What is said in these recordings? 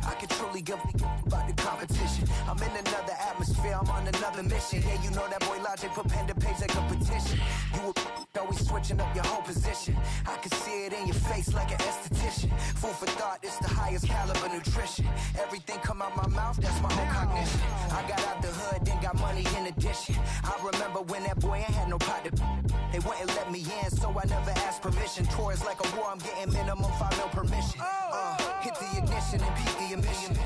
I could truly give about the competition. I'm in another atmosphere, I'm on another mission. Yeah, you know that boy Logic put pen to page like a petition. You were always switching up your whole position. I could see it in your face like an esthetician. Food for thought, it's the highest caliber nutrition. Everything come out my mouth, that's my own cognition. I got out the hood, then got money in addition. I remember when that boy ain't had no pot to. They wouldn't let me in, so I never asked permission. Tours like a war, I'm getting minimum 5 mil permission. Hit the ignition and beat the emission.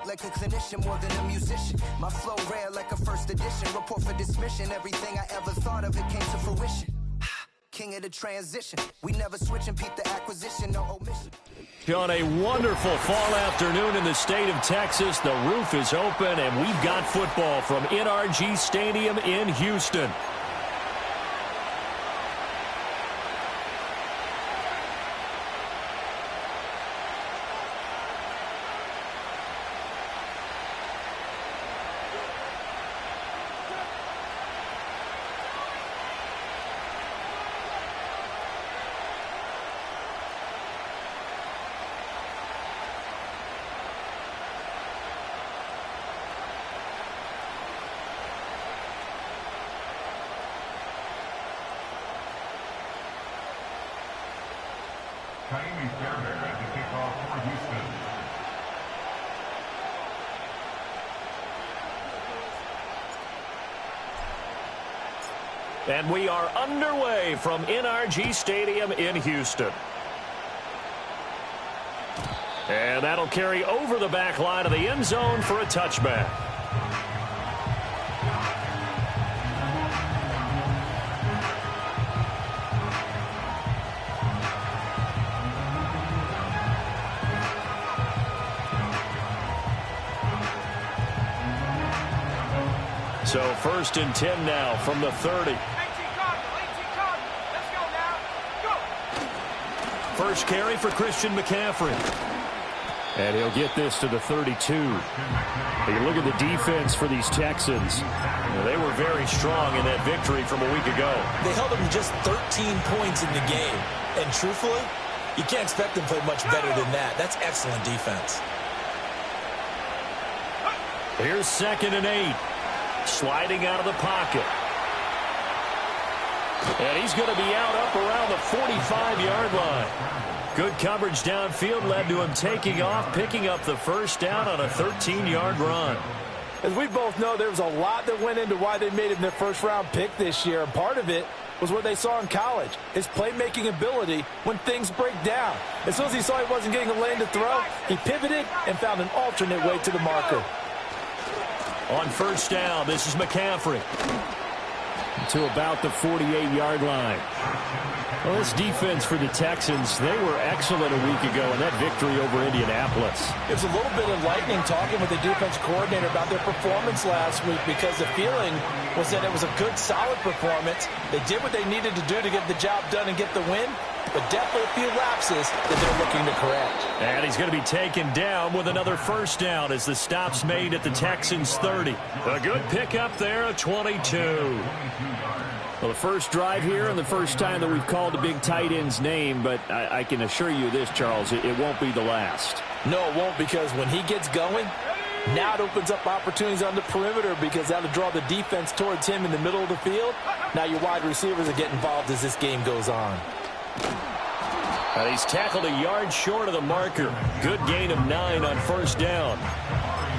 Like a clinician more than a musician. My flow rare like a first edition. Report for dismission. Everything I ever thought of, it came to fruition. King of the transition. We never switch and peep the acquisition, no omission. On a wonderful fall afternoon in the state of Texas, the roof is open and we've got football from NRG Stadium in Houston. And we are underway from NRG Stadium in Houston. And that'll carry over the back line of the end zone for a touchback. So 1st and 10 now from the 30. First carry for Christian McCaffrey. And he'll get this to the 32. You look at the defense for these Texans. They were very strong in that victory from a week ago. They held them to just 13 points in the game. And truthfully, you can't expect them to play much better than that. That's excellent defense. Here's 2nd and 8. Sliding out of the pocket. And he's going to be out up around the 45-yard line. Good coverage downfield led to him taking off, picking up the first down on a 13-yard run. As we both know, there was a lot that went into why they made him their first-round pick this year. And part of it was what they saw in college, his playmaking ability when things break down. As soon as he saw he wasn't getting a lane to throw, he pivoted and found an alternate way to the marker. On first down, this is McCaffrey. To about the 48-yard line. Well, this defense for the Texans, they were excellent a week ago in that victory over Indianapolis. It was a little bit enlightening talking with the defense coordinator about their performance last week because the feeling was that it was a good, solid performance. They did what they needed to do to get the job done and get the win, but definitely a few lapses that they're looking to correct. And he's going to be taken down with another first down as the stop's made at the Texans' 30. A good pickup there, a 22. Well, the first drive here and the first time that we've called a big tight end's name, but I can assure you this, Charles, it won't be the last. No, it won't, because when he gets going, now it opens up opportunities on the perimeter because that'll draw the defense towards him in the middle of the field. Now your wide receivers will get involved as this game goes on. And he's tackled a yard short of the marker. Good gain of 9 on first down.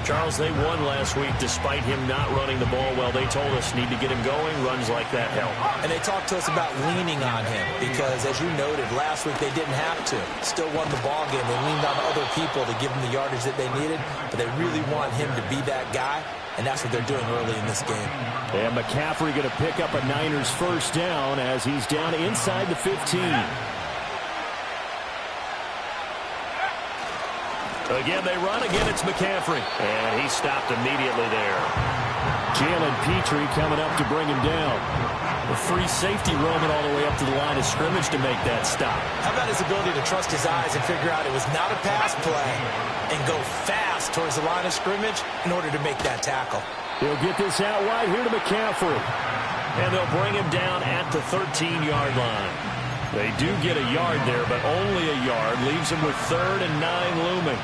Charles, they won last week despite him not running the ball well. They told us need to get him going. Runs like that help. And they talked to us about leaning on him because, as you noted, last week they didn't have to. Still won the ball game. They leaned on other people to give them the yardage that they needed, but they really want him to be that guy, and that's what they're doing early in this game. And McCaffrey going to pick up a Niners first down as he's down inside the 15. Again, they run. Again, it's McCaffrey. And he stopped immediately there. Jalen Petrie coming up to bring him down. A free safety roaming all the way up to the line of scrimmage to make that stop. How about his ability to trust his eyes and figure out it was not a pass play and go fast towards the line of scrimmage in order to make that tackle. He'll get this out wide here to McCaffrey. And they'll bring him down at the 13-yard line. They do get a yard there, but only a yard. Leaves him with 3rd and 9 looming.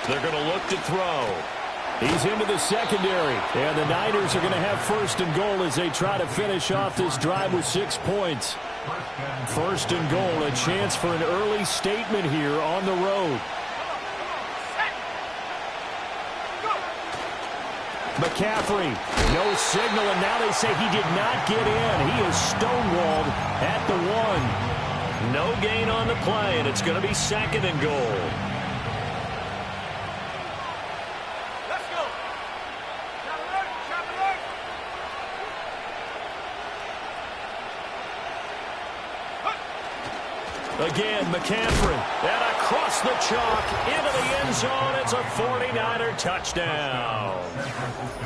They're going to look to throw. He's into the secondary, and the Niners are going to have first and goal as they try to finish off this drive with 6 points. First and goal, a chance for an early statement here on the road. McCaffrey, no signal, and now they say he did not get in. He is stonewalled at the 1. No gain on the play, and it's going to be second and goal. Again, McCaffrey, and across the chalk, into the end zone. It's a 49er touchdown.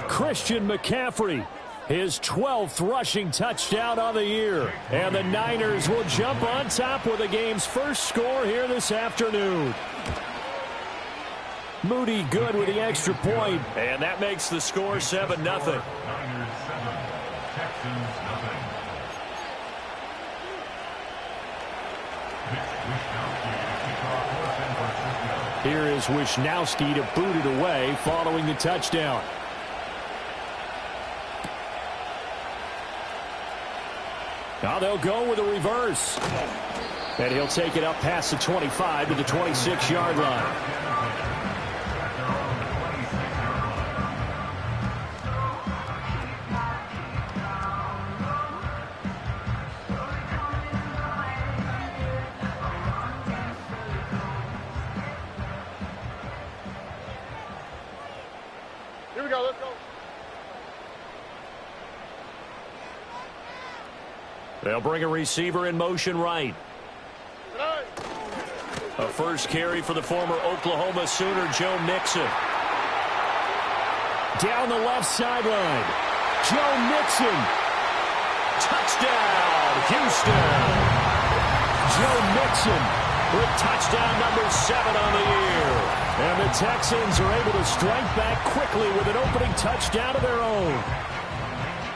Christian McCaffrey, his 12th rushing touchdown on the year. And the Niners will jump on top with the game's first score here this afternoon. Moody good with the extra point, and that makes the score 7-0. Here is Wisnowski to boot it away following the touchdown. Now they'll go with a reverse. And he'll take it up past the 25 to the 26-yard line. They'll bring a receiver in motion right. A first carry for the former Oklahoma Sooner, Joe Mixon. Down the left sideline. Joe Mixon. Touchdown, Houston. Joe Mixon with touchdown number 7 on the year. And the Texans are able to strike back quickly with an opening touchdown of their own.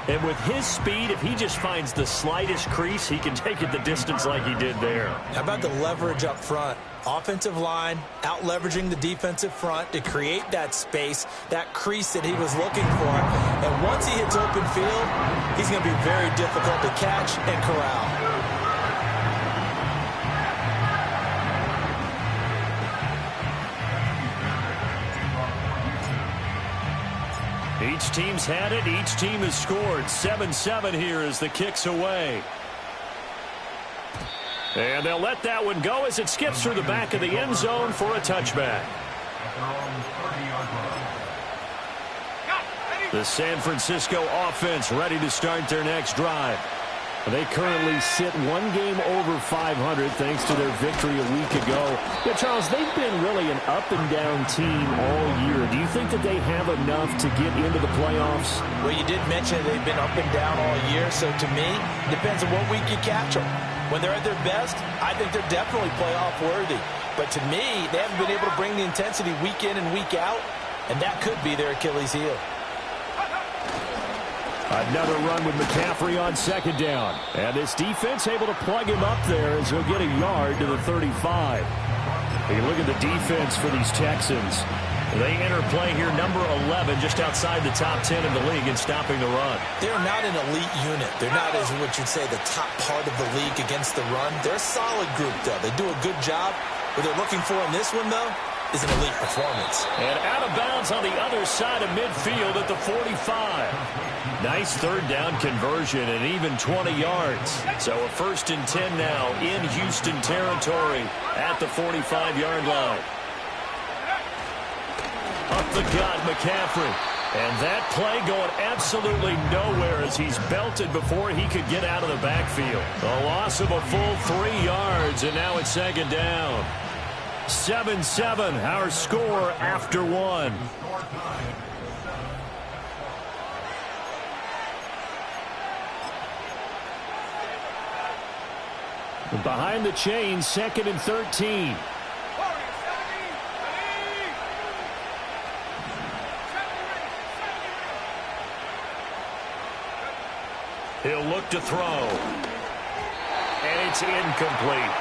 And with his speed, if he just finds the slightest crease, he can take it the distance like he did there. How about the leverage up front? Offensive line out-leveraging the defensive front to create that space, that crease that he was looking for. And once he hits open field, he's going to be very difficult to catch and corral. Each team's had it. Each team has scored. 7-7 here as the kick's away. And they'll let that one go as it skips through the back of the end zone for a touchback. The San Francisco offense ready to start their next drive. They currently sit one game over 500 thanks to their victory a week ago. Yeah, Charles, they've been really an up-and-down team all year. Do you think that they have enough to get into the playoffs? Well, you did mention they've been up and down all year, so to me, it depends on what week you catch them. When they're at their best, I think they're definitely playoff worthy. But to me, they haven't been able to bring the intensity week in and week out, and that could be their Achilles heel. Another run with McCaffrey on second down. And this defense able to plug him up there as he'll get a yard to the 35. You look at the defense for these Texans. They enter play here number 11, just outside the top 10 in the league in stopping the run. They're not an elite unit. They're not, as what you'd say, the top part of the league against the run. They're a solid group, though. They do a good job. What they're looking for in this one, though, is an elite performance. And out of bounds on the other side of midfield at the 45. Nice third down conversion and even 20 yards. So a 1st and 10 now in Houston territory at the 45-yard line. Up the gut, McCaffrey. And that play going absolutely nowhere as he's belted before he could get out of the backfield. A loss of a full 3 yards, and now it's second down. 7-7, our score after 1. Behind the chains, 2nd and 13. He'll look to throw. And it's incomplete.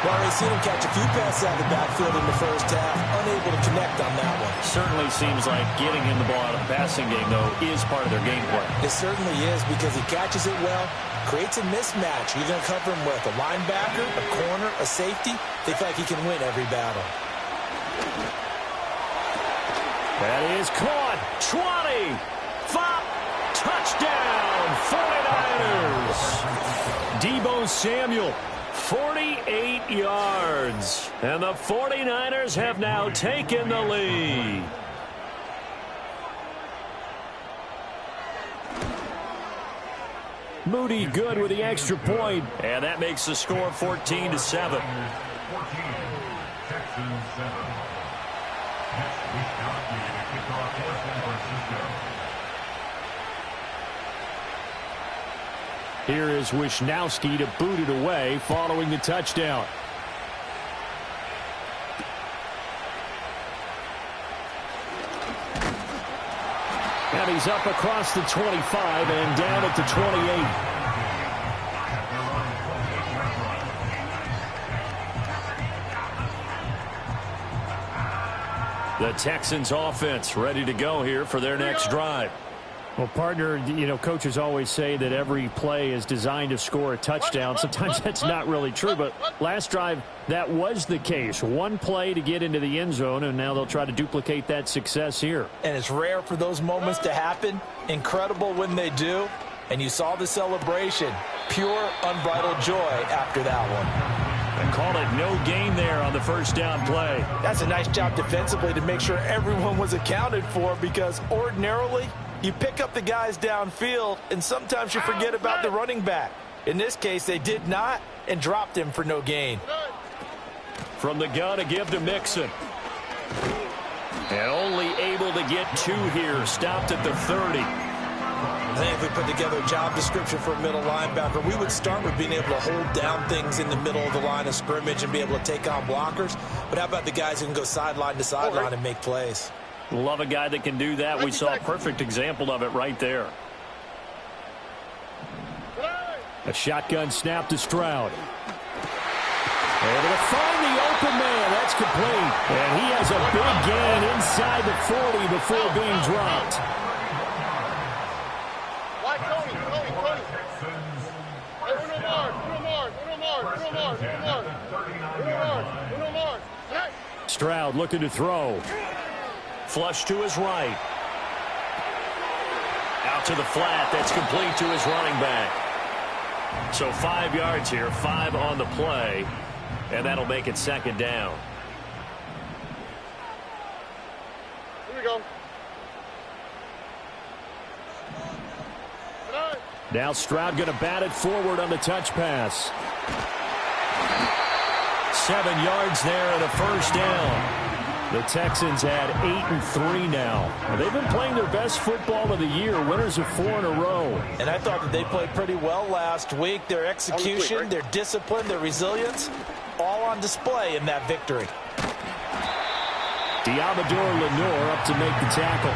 Well, we've seen him catch a few passes out of the backfield in the first half, unable to connect on that one. Certainly seems like getting him the ball out of the passing game, though, is part of their game plan. It certainly is because he catches it well, creates a mismatch. You're going to cover him with a linebacker, a corner, a safety. They feel like he can win every battle. That is caught. 20. 5. Touchdown. 49ers. Deebo Samuel. 48 yards. And the 49ers have now taken the lead. Moody good with the extra point. And that makes the score 14-7. Here is Wisnowski to boot it away following the touchdown. And he's up across the 25 and down at the 28. The Texans offense ready to go here for their next drive. Well, partner, coaches always say that every play is designed to score a touchdown. Sometimes that's not really true, but last drive, that was the case. One play to get into the end zone, and now they'll try to duplicate that success here. And it's rare for those moments to happen. Incredible when they do. And you saw the celebration. Pure, unbridled joy after that one. And call it no gain there on the first down play. That's a nice job defensively to make sure everyone was accounted for, because ordinarily you pick up the guys downfield and sometimes you forget about the running back. In this case, they did not and dropped him for no gain. From the gun, a give to Mixon. And only able to get 2 here. Stopped at the 30. I think if we put together a job description for a middle linebacker, we would start with being able to hold down things in the middle of the line of scrimmage and be able to take on blockers. But how about the guys who can go sideline to sideline and make plays? Love a guy that can do that. We saw a perfect example of it right there. A shotgun snap to Stroud. Able to find the open man. That's complete. And he has a big gain inside the 40 before being dropped. Stroud looking to throw. Flush to his right. Out to the flat. That's complete to his running back. So 5 yards here, 5 on the play, and that'll make it second down. Here we go. Now Stroud going to bat it forward on the touch pass. 7 yards there and a first down. The Texans had 8-3 now. They've been playing their best football of the year, winners of 4 in a row. And I thought that they played pretty well last week. Their execution, their discipline, their resilience, all on display in that victory. Diamador Lenore up to make the tackle.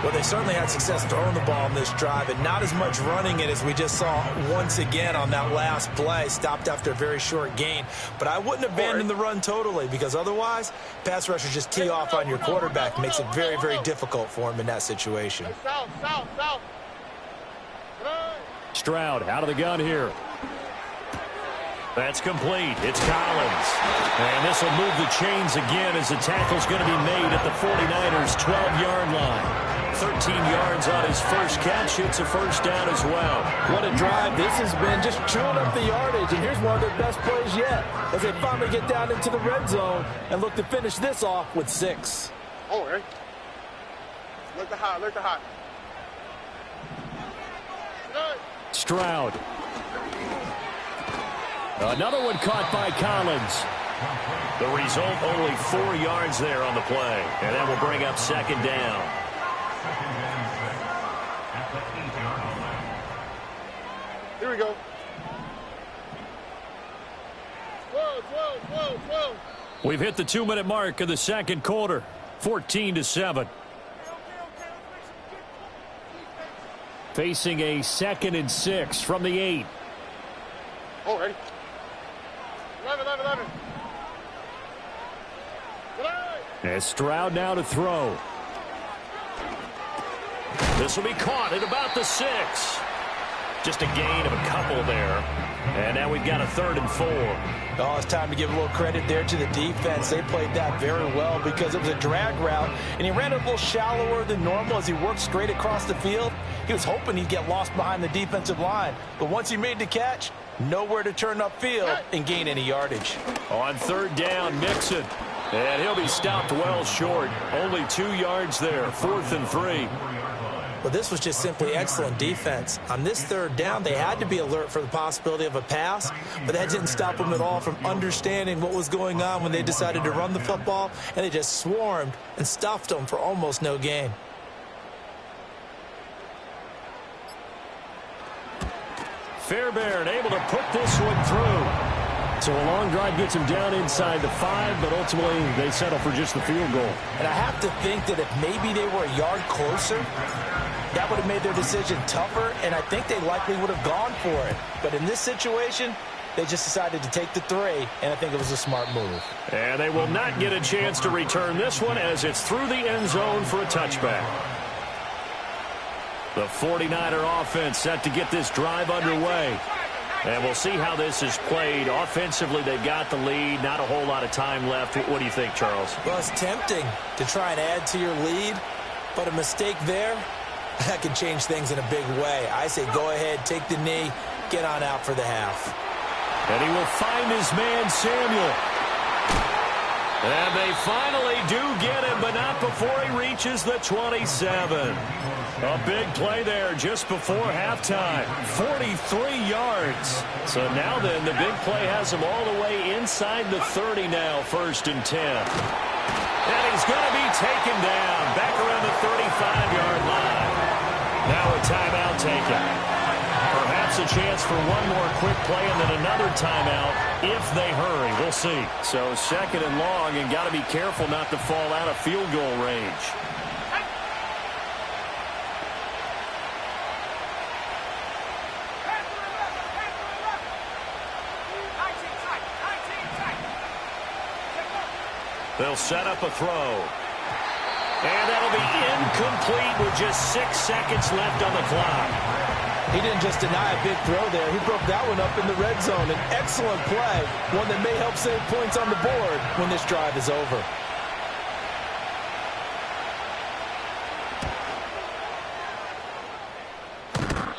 Well, they certainly had success throwing the ball on this drive, and not as much running it as we just saw once again on that last play. Stopped after a very short gain. But I wouldn't abandon the run totally, because otherwise, pass rushers just tee off on your quarterback. Makes it very, very difficult for him in that situation. South. Stroud out of the gun here. That's complete. It's Collins. And this will move the chains again as the tackle's going to be made at the 49ers' 12-yard line. 13 yards on his first catch. It's a first down as well. What a drive this has been, just chewing up the yardage. And here's one of their best plays yet as they finally get down into the red zone and look to finish this off with 6. Oh, right. Look the hot. Stroud. Another one caught by Collins. The result, only 4 yards there on the play. And that will bring up second down. Here we go. Whoa. We've hit the 2-minute mark of the second quarter. 14-7. Facing a 2nd and 6 from the 8. Oh, ready. 11. And Stroud now to throw. This will be caught at about the 6. Just a gain of a couple there. And now we've got a 3rd and 4. Oh, it's time to give a little credit there to the defense. They played that very well because it was a drag route, and he ran it a little shallower than normal as he worked straight across the field. He was hoping he'd get lost behind the defensive line, but once he made the catch, nowhere to turn upfield and gain any yardage. On 3rd down, Mixon. And he'll be stopped well short. Only 2 yards there. 4th and 3. Well, this was just simply excellent defense. On this 3rd down, they had to be alert for the possibility of a pass, but that didn't stop them at all from understanding what was going on when they decided to run the football, and they just swarmed and stuffed them for almost no gain. Fairbairn able to put this one through. So a long drive gets him down inside the 5, but ultimately they settle for just the field goal. And I have to think that if maybe they were a yard closer, that would have made their decision tougher, and I think they likely would have gone for it. But in this situation, they just decided to take the 3, and I think it was a smart move. And they will not get a chance to return this one as it's through the end zone for a touchback. The 49er offense set to get this drive underway. And we'll see how this is played. Offensively, they've got the lead. Not a whole lot of time left. What do you think, Charles? Well, it's tempting to try and add to your lead, but a mistake there, that can change things in a big way. I say go ahead, take the knee, get on out for the half. And he will find his man, Samuel. And they finally do get him, but not before he reaches the 27. A big play there just before halftime. 43 yards. So now then, the big play has him all the way inside the 30 now, 1st and 10. And he's going to be taken down back around the 35-yard line. Now a timeout taken. Perhaps a chance for one more quick play and then another timeout if they hurry. We'll see. So 2nd and long, and got to be careful not to fall out of field goal range. They'll set up a throw. And that'll be incomplete with just 6 seconds left on the clock. He didn't just deny a big throw there. He broke that one up in the red zone. An excellent play, one that may help save points on the board when this drive is over.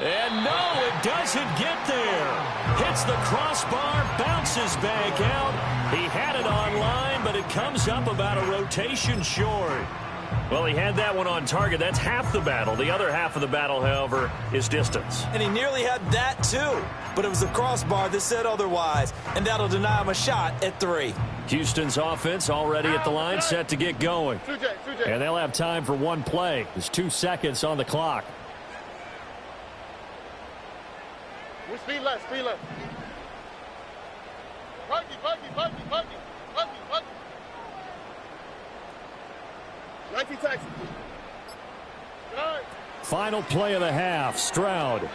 And no, it doesn't get there. Hits the crossbar, bounces back out. He had it online, but it comes up about a rotation short. Well, he had that one on target. That's half the battle. The other half of the battle, however, is distance. And he nearly had that, too. But it was the crossbar that said otherwise, and that'll deny him a shot at 3. Houston's offense already at the line, set to get going. And they'll have time for one play. There's 2 seconds on the clock. Speed left. Buggy. 19 taxi. Final play of the half. Stroud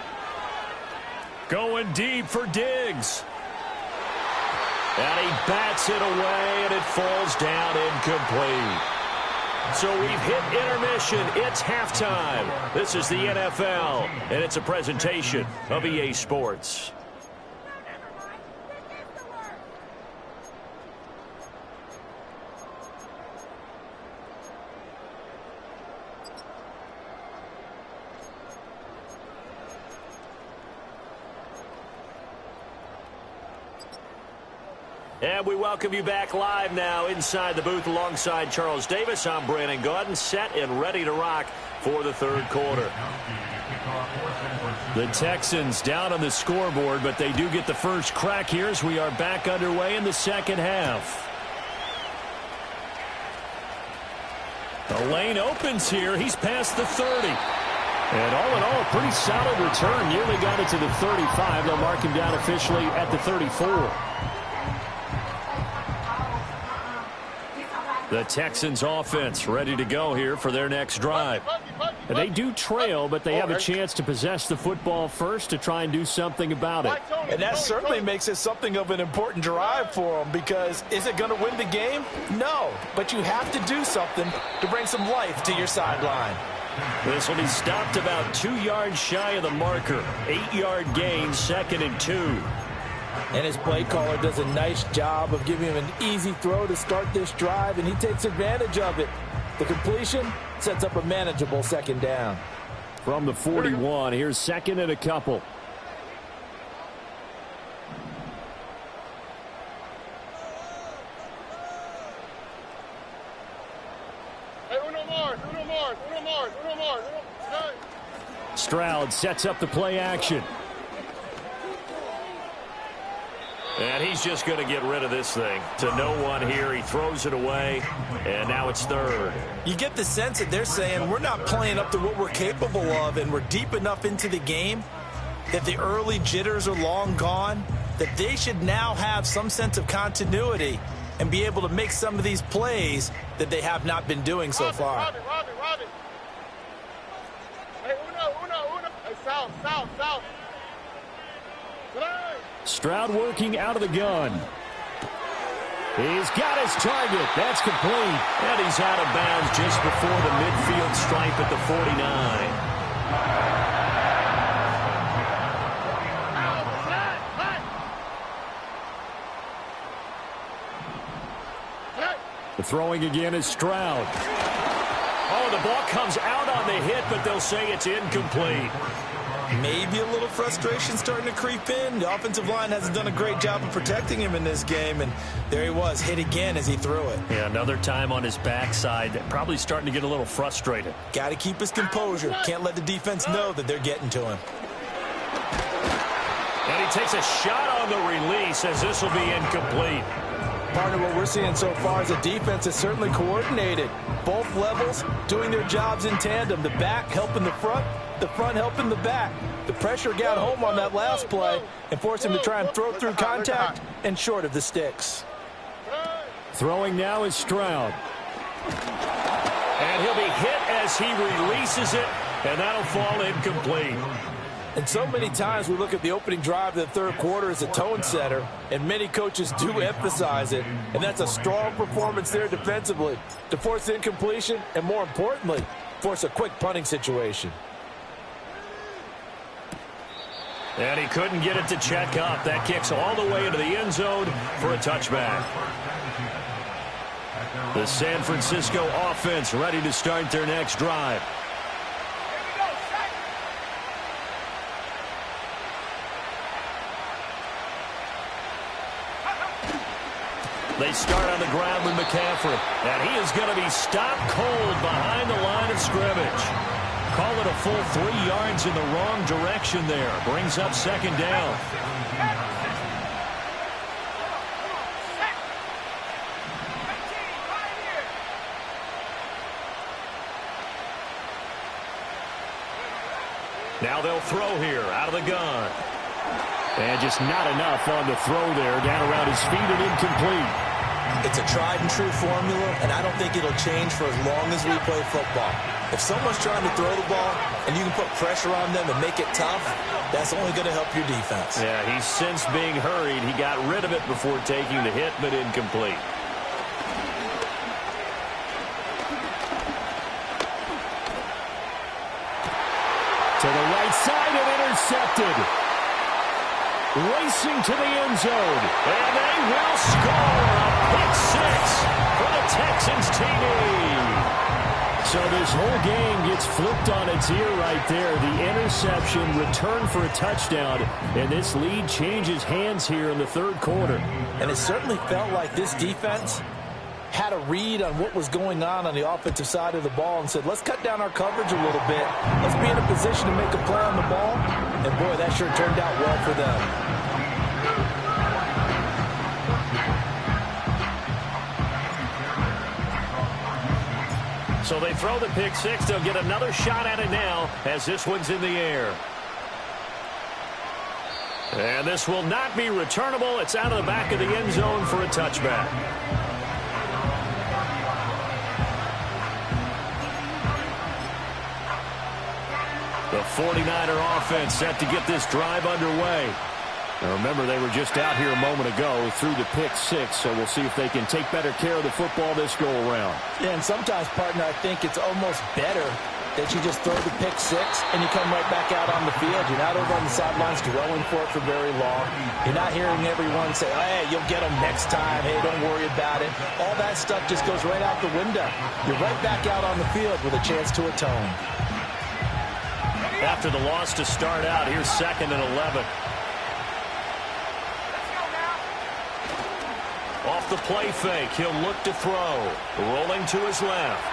going deep for Diggs. And he bats it away, and it falls down incomplete. So we've hit intermission. It's halftime. This is the NFL, and it's a presentation of EA Sports. And we welcome you back live now inside the booth alongside Charles Davis. I'm Brandon Gaudin, set and ready to rock for the 3rd quarter. The Texans down on the scoreboard, but they do get the first crack here as we are back underway in the 2nd half. The lane opens here. He's past the 30. And all in all, a pretty solid return. Nearly got it to the 35. They'll mark him down officially at the 34. The Texans offense ready to go here for their next drive. And they do trail, but they have a chance to possess the football first to try and do something about it. And that certainly makes it something of an important drive for them, because is it going to win the game? No, but you have to do something to bring some life to your sideline. This will be stopped about 2 yards shy of the marker. 8-yard gain, 2nd and 2. And his play caller does a nice job of giving him an easy throw to start this drive, and he takes advantage of it. The completion sets up a manageable 2nd down. From the 41, here's 2nd and a couple. Hey, uno more. Stroud sets up the play action. And he's just going to get rid of this thing. To no one here. He throws it away. And now it's 3rd. You get the sense that they're saying we're not playing up to what we're capable of, and we're deep enough into the game that the early jitters are long gone, that they should now have some sense of continuity and be able to make some of these plays that they have not been doing so far. Robbie. Hey, uno. Hey, south. Stroud working out of the gun. He's got his target. That's complete. And he's out of bounds just before the midfield stripe at the 49. The throwing again is Stroud. Oh, the ball comes out on the hit, but they'll say it's incomplete. Maybe a little frustration starting to creep in. The offensive line hasn't done a great job of protecting him in this game, and there he was, hit again as he threw it. Yeah, another time on his backside, probably starting to get a little frustrated. Got to keep his composure. Can't let the defense know that they're getting to him. And he takes a shot on the release as this will be incomplete. Partner, what we're seeing so far is the defense is certainly coordinated. Both levels doing their jobs in tandem. The back helping the front helping the back. The pressure got home on that last play and forced him to try and throw through contact and short of the sticks. Throwing now is Stroud. And he'll be hit as he releases it, and that'll fall incomplete. And so many times we look at the opening drive of the third quarter as a tone setter, and many coaches do emphasize it, and that's a strong performance there defensively to force incompletion and, more importantly, force a quick punting situation. And he couldn't get it to check up. That kicks all the way into the end zone for a touchback. The San Francisco offense ready to start their next drive. They start on the ground with McCaffrey. And he is going to be stopped cold behind the line of scrimmage. Call it a full 3 yards in the wrong direction there. Brings up 2nd down. Now they'll throw here out of the gun. And just not enough on the throw there. Down around his feet and incomplete. It's a tried and true formula, and I don't think it'll change for as long as we play football. If someone's trying to throw the ball and you can put pressure on them and make it tough, that's only going to help your defense. Yeah, he's since being hurried. He got rid of it before taking the hit, but incomplete. To the right side and intercepted. Racing to the end zone. And they will score a pick six for the Texans TD. So this whole game gets flipped on its ear right there. The interception, return for a touchdown, and this lead changes hands here in the third quarter. And it certainly felt like this defense had a read on what was going on the offensive side of the ball and said, let's cut down our coverage a little bit. Let's be in a position to make a play on the ball. And, boy, that sure turned out well for them. So they throw the pick six. They'll get another shot at it now as this one's in the air. And this will not be returnable. It's out of the back of the end zone for a touchback. 49er offense set to get this drive underway. Now remember, they were just out here a moment ago through the pick six, so we'll see if they can take better care of the football this go-around. Yeah, and sometimes, partner, I think it's almost better that you just throw the pick six and you come right back out on the field. You're not over on the sidelines dwelling for it for very long. You're not hearing everyone say, hey, you'll get them next time. Hey, don't worry about it. All that stuff just goes right out the window. You're right back out on the field with a chance to atone. After the loss to start out, here's 2nd and 11. Off the play fake, he'll look to throw. Rolling to his left.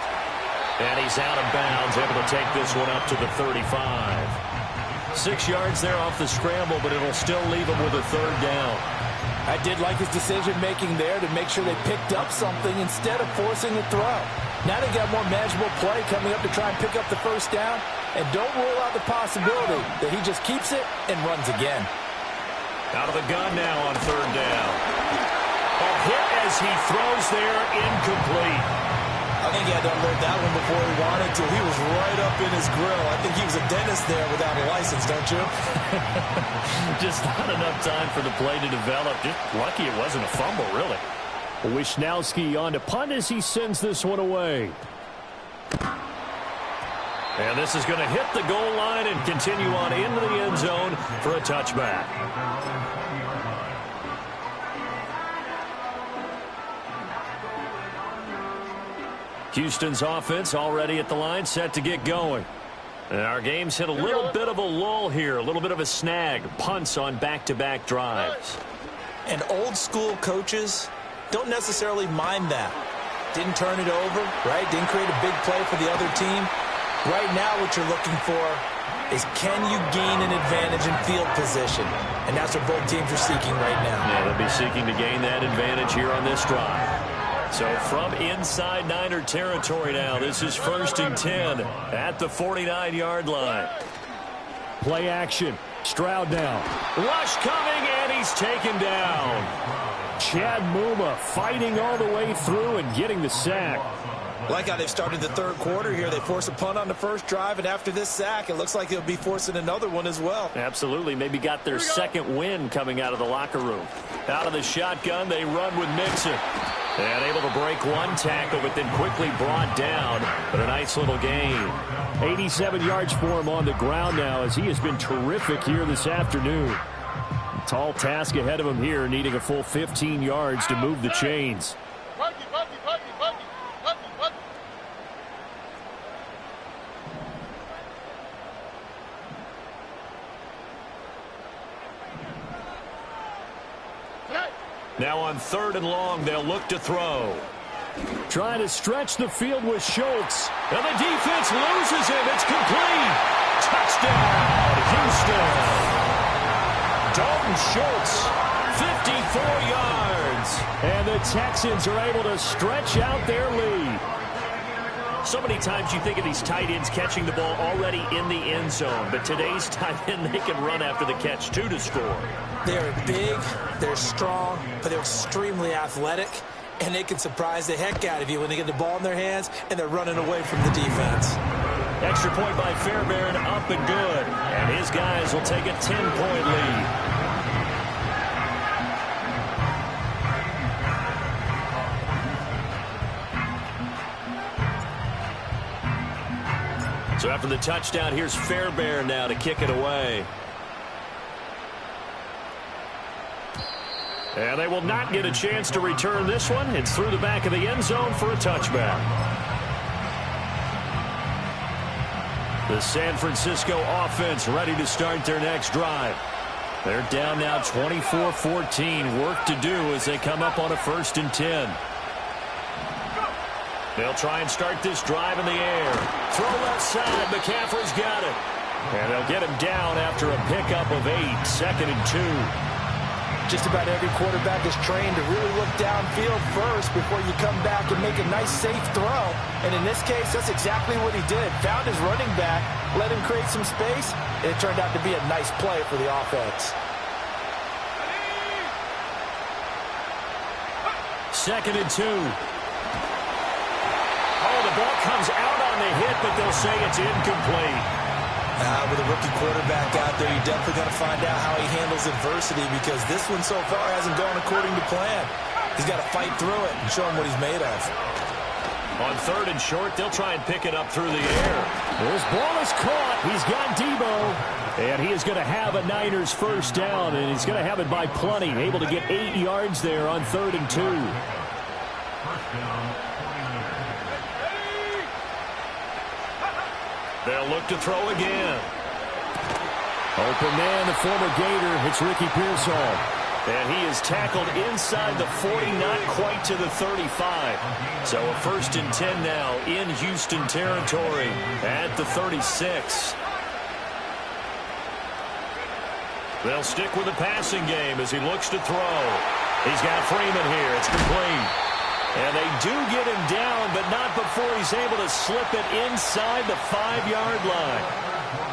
And he's out of bounds, able to take this one up to the 35. 6 yards there off the scramble, but it'll still leave him with a 3rd down. I did like his decision-making there to make sure they picked up something instead of forcing a throw. Now they got more manageable play coming up to try and pick up the 1st down. And don't rule out the possibility that he just keeps it and runs again. Out of the gun now on 3rd down. A hit as he throws there, incomplete. I think he had to unload that one before he wanted to. He was right up in his grill. I think he was a dentist there without a license, don't you? Just not enough time for the play to develop. Just lucky it wasn't a fumble, really. Wisnowski on to punt as he sends this one away. And this is going to hit the goal line and continue on into the end zone for a touchback. Houston's offense already at the line, set to get going. And our game's hit a little bit of a lull here, a little bit of a snag. Punts on back-to-back drives. And old-school coaches don't necessarily mind that. Didn't turn it over, right? Didn't create a big play for the other team. Right now what you're looking for is can you gain an advantage in field position? And that's what both teams are seeking right now. Yeah, they'll be seeking to gain that advantage here on this drive. So from inside Niner territory now, this is 1st and 10 at the 49-yard line. Play action. Stroud now. Rush coming, and he's taken down. Chad Muma fighting all the way through and getting the sack. Like how they've started the 3rd quarter here. They force a punt on the 1st drive, and after this sack, it looks like they'll be forcing another one as well. Absolutely. Maybe got their 2nd win coming out of the locker room. Out of the shotgun, they run with Mixon. And able to break one tackle, but then quickly brought down. But a nice little gain. 87 yards for him on the ground now as he has been terrific here this afternoon. A tall task ahead of him here, needing a full 15 yards to move the chains. Now on 3rd and long, they'll look to throw. Trying to stretch the field with Schultz. And the defense loses him. It's complete. Touchdown, Houston. Dalton Schultz, 54 yards. And the Texans are able to stretch out their lead. So many times you think of these tight ends catching the ball already in the end zone. But today's tight end, they can run after the catch, too, to score. They're big, they're strong, but they're extremely athletic, and they can surprise the heck out of you when they get the ball in their hands and they're running away from the defense. Extra point by Fairbairn, up and good. And his guys will take a 10-point lead. So after the touchdown, here's Fairbairn now to kick it away. And they will not get a chance to return this one. It's through the back of the end zone for a touchback. The San Francisco offense ready to start their next drive. They're down now 24-14. Work to do as they come up on a 1st and 10. They'll try and start this drive in the air. Throw left side. McCaffrey's got it. And they'll get him down after a pickup of 8. 2nd and 2. Just about every quarterback is trained to really look downfield first before you come back and make a nice, safe throw. And in this case, that's exactly what he did. Found his running back, let him create some space, and it turned out to be a nice play for the offense. 2nd and 2. Oh, the ball comes out on the hit, but they'll say it's incomplete. With a rookie quarterback out there, you're definitely going to find out how he handles adversity because this one so far hasn't gone according to plan. He's got to fight through it and show him what he's made of. On 3rd and short, they'll try and pick it up through the air. This ball is caught. He's got Debo. And he is going to have a Niners first down, and he's going to have it by plenty. Able to get 8 yards there on 3rd and 2. They'll look to throw again. Open man, the former Gator. It's Ricky Pearsall. And he is tackled inside the 40, not quite to the 35. So a 1st and 10 now in Houston territory at the 36. They'll stick with the passing game as he looks to throw. He's got Freeman here. It's complete. And they do get him down, but not before he's able to slip it inside the 5-yard line.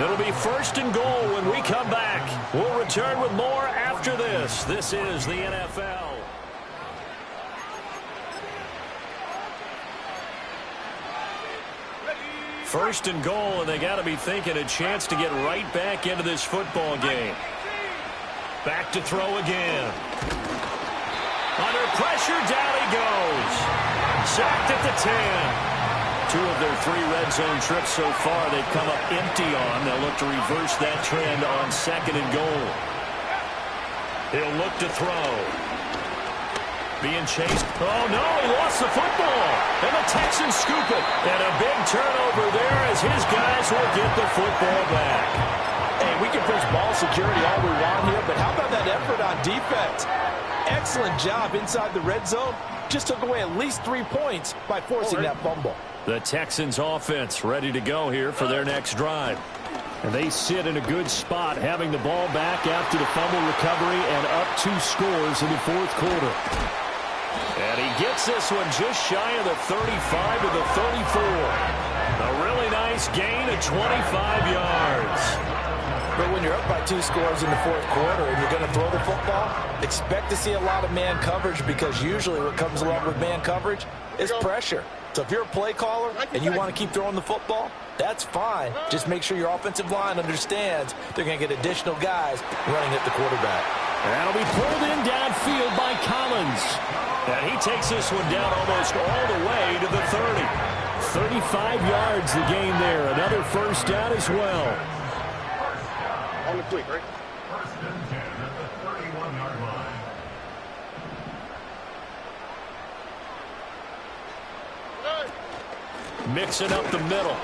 It'll be 1st and goal when we come back. We'll return with more after this. This is the NFL. First and goal, and they got to be thinking a chance to get right back into this football game. Back to throw again. Under pressure, down he goes. Sacked at the 10. 2 of their 3 red zone trips so far they've come up empty on. They'll look to reverse that trend on 2nd and goal. He'll look to throw. Being chased. Oh, no, he lost the football. And the Texans scoop it. And a big turnover there as his guys will get the football back. Hey, we can push ball security all we want here, but how about that effort on defense? Excellent job inside the red zone. Just took away at least 3 points by forcing that fumble. The Texans offense ready to go here for their next drive. And they sit in a good spot, having the ball back after the fumble recovery and up 2 scores in the 4th quarter. And he gets this one just shy of the 35 to the 34. A really nice gain of 25 yards. But when you're up by 2 scores in the 4th quarter and you're going to throw the football, expect to see a lot of man coverage because usually what comes along with man coverage is pressure. So if you're a play caller and you want to keep throwing the football, that's fine. Just make sure your offensive line understands they're going to get additional guys running at the quarterback. That'll be pulled in downfield by Collins. And he takes this one down almost all the way to the 30. 35 yards the gain there. Another first down as well. On the quick, right? First and 10 at the 31-yard line. Mixing up the middle.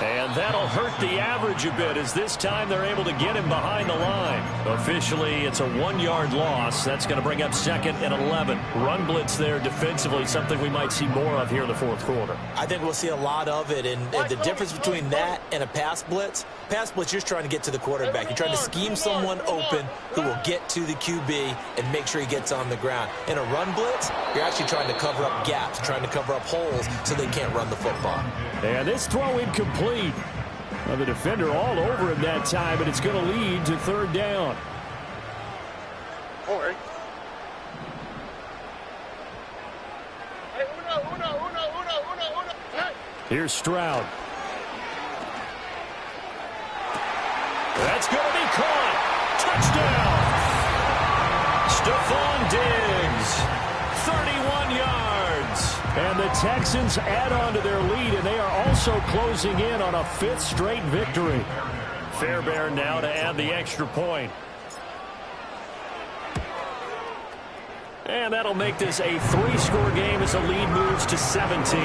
And that'll hurt the average a bit as this time they're able to get him behind the line. Officially, it's a 1-yard loss. That's going to bring up 2nd and 11. Run blitz there defensively, something we might see more of here in the 4th quarter. I think we'll see a lot of it, and the difference between that and a pass blitz, you're just trying to get to the quarterback. You're trying to scheme someone open who will get to the QB and make sure he gets on the ground. In a run blitz, you're actually trying to cover up gaps, trying to cover up holes so they can't run the football. And this throw incomplete. Well, the defender all over him that time, but it's going to lead to 3rd down. All right. Hey, uno. Hey. Here's Stroud. That's going to be caught. Touchdown. Stephon Diggs. 31 yards. And the Texans add on to their lead, and they are also closing in on a 5th straight victory. Fairbairn now to add the extra point. And that'll make this a 3-score game as the lead moves to 17.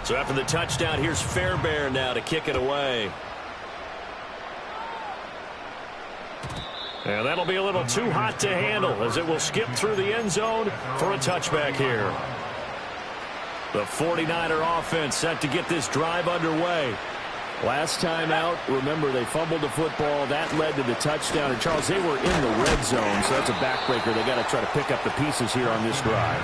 So after the touchdown, here's Fairbairn now to kick it away. And that'll be a little too hot to handle as it will skip through the end zone for a touchback here. The 49er offense set to get this drive underway. Last time out, remember, they fumbled the football. That led to the touchdown. And, Charles, they were in the red zone, so that's a backbreaker. They got to try to pick up the pieces here on this drive.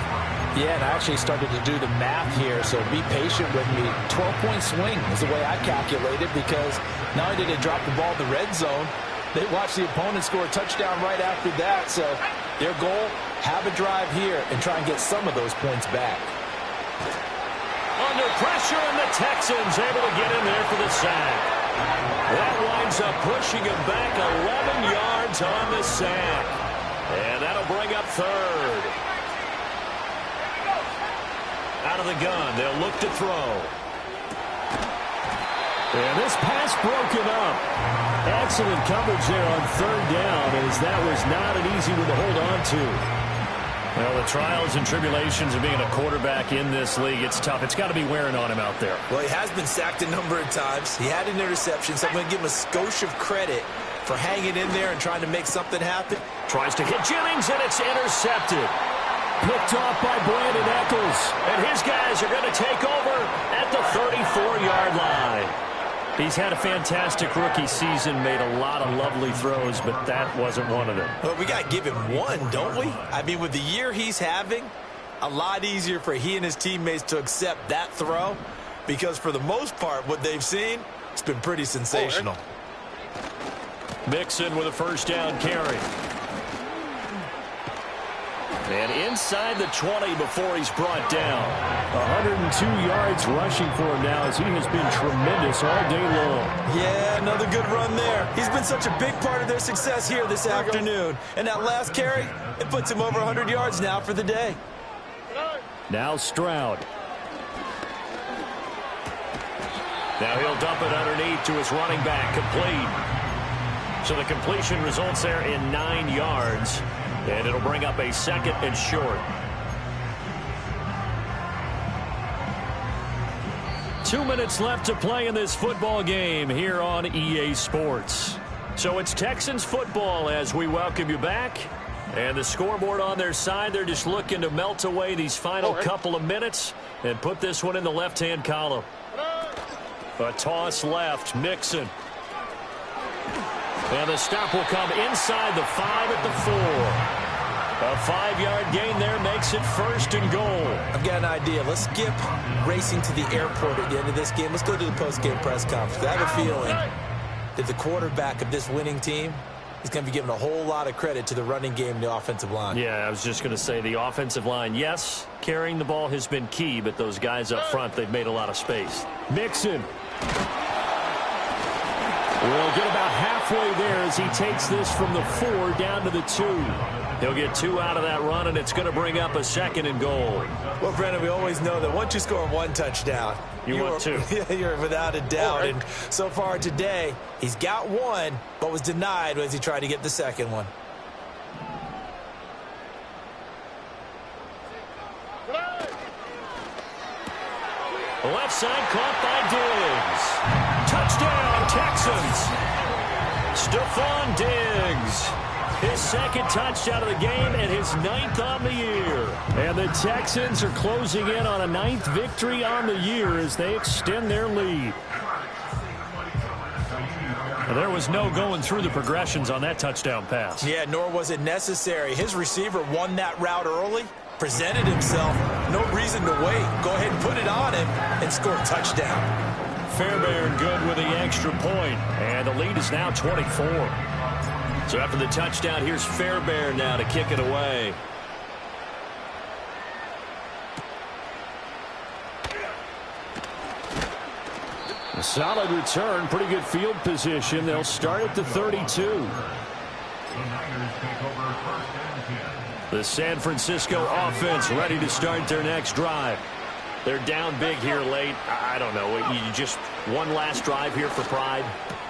Yeah, and I actually started to do the math here, so be patient with me. 12-point swing is the way I calculated, because not only did they drop the ball in the red zone, they watched the opponent score a touchdown right after that. So their goal, have a drive here and try and get some of those points back. Under pressure, and the Texans able to get in there for the sack. That winds up pushing him back 11 yards on the sack. And that'll bring up third. Out of the gun, they'll look to throw. And this pass broken up. Excellent coverage there on third down, as that was not an easy one to hold on to. Well, the trials and tribulations of being a quarterback in this league, it's tough. It's got to be wearing on him out there. Well, he has been sacked a number of times. He had an interception, so I'm going to give him a skosh of credit for hanging in there and trying to make something happen. Tries to hit Jennings, and it's intercepted. Picked off by Brandon Eccles. And his guys are going to take over at the 34-yard line. He's had a fantastic rookie season, made a lot of lovely throws, but that wasn't one of them. Well, we got to give him one, don't we? I mean, with the year he's having, a lot easier for he and his teammates to accept that throw, because for the most part, what they've seen, it's been pretty sensational. Mixon with a first down carry. And inside the 20 before he's brought down. 102 yards rushing for him now, as he has been tremendous all day long. Yeah, another good run there. He's been such a big part of their success here this afternoon. And that last carry, it puts him over 100 yards now for the day. Now Stroud. Now he'll dump it underneath to his running back, complete. So the completion results there in 9 yards. And it'll bring up a second and short. 2 minutes left to play in this football game here on EA Sports. So it's Texans football as we welcome you back. And the scoreboard on their side, they're just looking to melt away these final couple of minutes and put this one in the left-hand column. A toss left, Mixon. And the stop will come inside the 5 at the 4. A 5-yard gain there makes it first and goal. I've got an idea. Let's skip racing to the airport at the end of this game. Let's go to the post-game press conference. I have a feeling that the quarterback of this winning team is going to be given a whole lot of credit to the running game and the offensive line. Yeah, I was just going to say the offensive line, yes, carrying the ball has been key, but those guys up front, they've made a lot of space. Mixon. We'll get about halfway there as he takes this from the 4 down to the 2. He'll get 2 out of that run, and it's going to bring up a second and goal. Well, Brandon, we always know that once you score 1 touchdown, you want 2. Yeah, you're without a doubt. And so far today, he's got 1, but was denied as he tried to get the second one. Left side caught by Diggs. Touchdown, Texans. Stephon Diggs. His second touchdown of the game and his 9th on the year. And the Texans are closing in on a 9th victory on the year as they extend their lead. Well, there was no going through the progressions on that touchdown pass. Yeah, nor was it necessary. His receiver won that route early, presented himself. No reason to wait. Go ahead and put it on him and score a touchdown. Fairbairn good with the extra point. And the lead is now 24. So after the touchdown, here's Fairbairn now to kick it away. A solid return, pretty good field position. They'll start at the 32. The San Francisco offense ready to start their next drive. They're down big here late. I don't know. You just one last drive here for pride.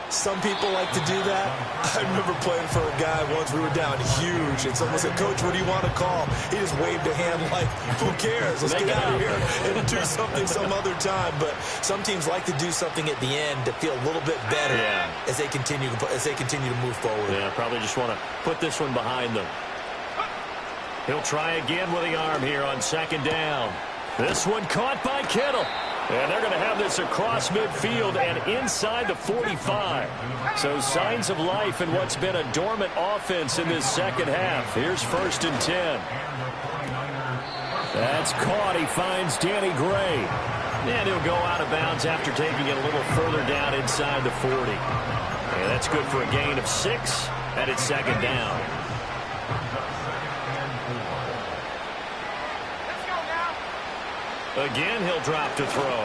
Some people like to do that. I remember playing for a guy once. We were down huge, and someone said, "Coach, what do you want to call?" He just waved a hand like, "Who cares? Let's get out of here and do something some other time." But some teams like to do something at the end to feel a little bit better as they continue to move forward. Yeah, probably just want to put this one behind them. He'll try again with the arm here on second down. This one caught by Kittle. And they're going to have this across midfield and inside the 45. So signs of life in what's been a dormant offense in this second half. Here's 1st and 10. That's caught. He finds Danny Gray. And he'll go out of bounds after taking it a little further down inside the 40. And that's good for a gain of 6, and it's 2nd down. Again, he'll drop to throw.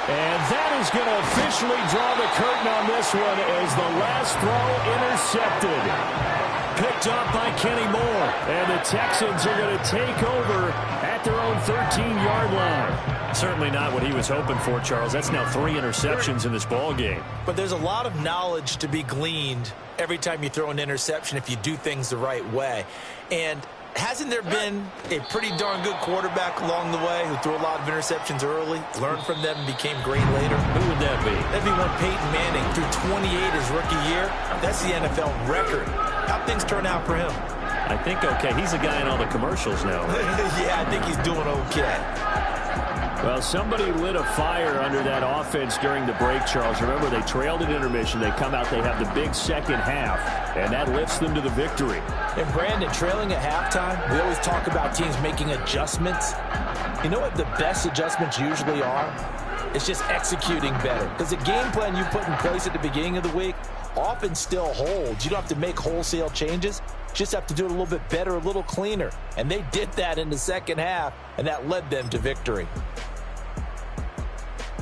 And that is going to officially draw the curtain on this one as the last throw intercepted. Picked up by Kenny Moore. And the Texans are going to take over at their own 13-yard line. Certainly not what he was hoping for, Charles. That's now 3 interceptions in this ball game. But there's a lot of knowledge to be gleaned every time you throw an interception if you do things the right way. And hasn't there been a pretty darn good quarterback along the way who threw a lot of interceptions early, learned from them, and became great later? Who would that be? That'd be when Peyton Manning threw 28 his rookie year. That's the NFL record. How'd things turn out for him? I think okay. He's a guy in all the commercials now. Yeah, I think he's doing okay. Well, somebody lit a fire under that offense during the break, Charles. Remember, they trailed at intermission. They come out, they have the big second half, and that lifts them to the victory. And, Brandon, trailing at halftime, we always talk about teams making adjustments. You know what the best adjustments usually are? It's just executing better. Because the game plan you put in place at the beginning of the week often still holds. You don't have to make wholesale changes. You just have to do it a little bit better, a little cleaner. And they did that in the second half, and that led them to victory.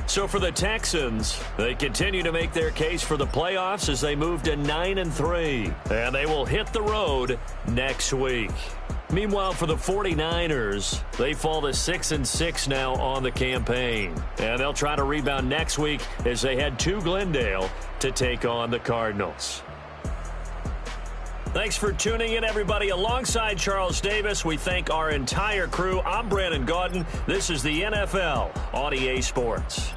So for the Texans, they continue to make their case for the playoffs as they move to 9-3. And they will hit the road next week. Meanwhile, for the 49ers, they fall to 6-6 now on the campaign. And they'll try to rebound next week as they head to Glendale to take on the Cardinals. Thanks for tuning in, everybody. Alongside Charles Davis, we thank our entire crew. I'm Brandon Gaudin. This is the NFL on EA Sports.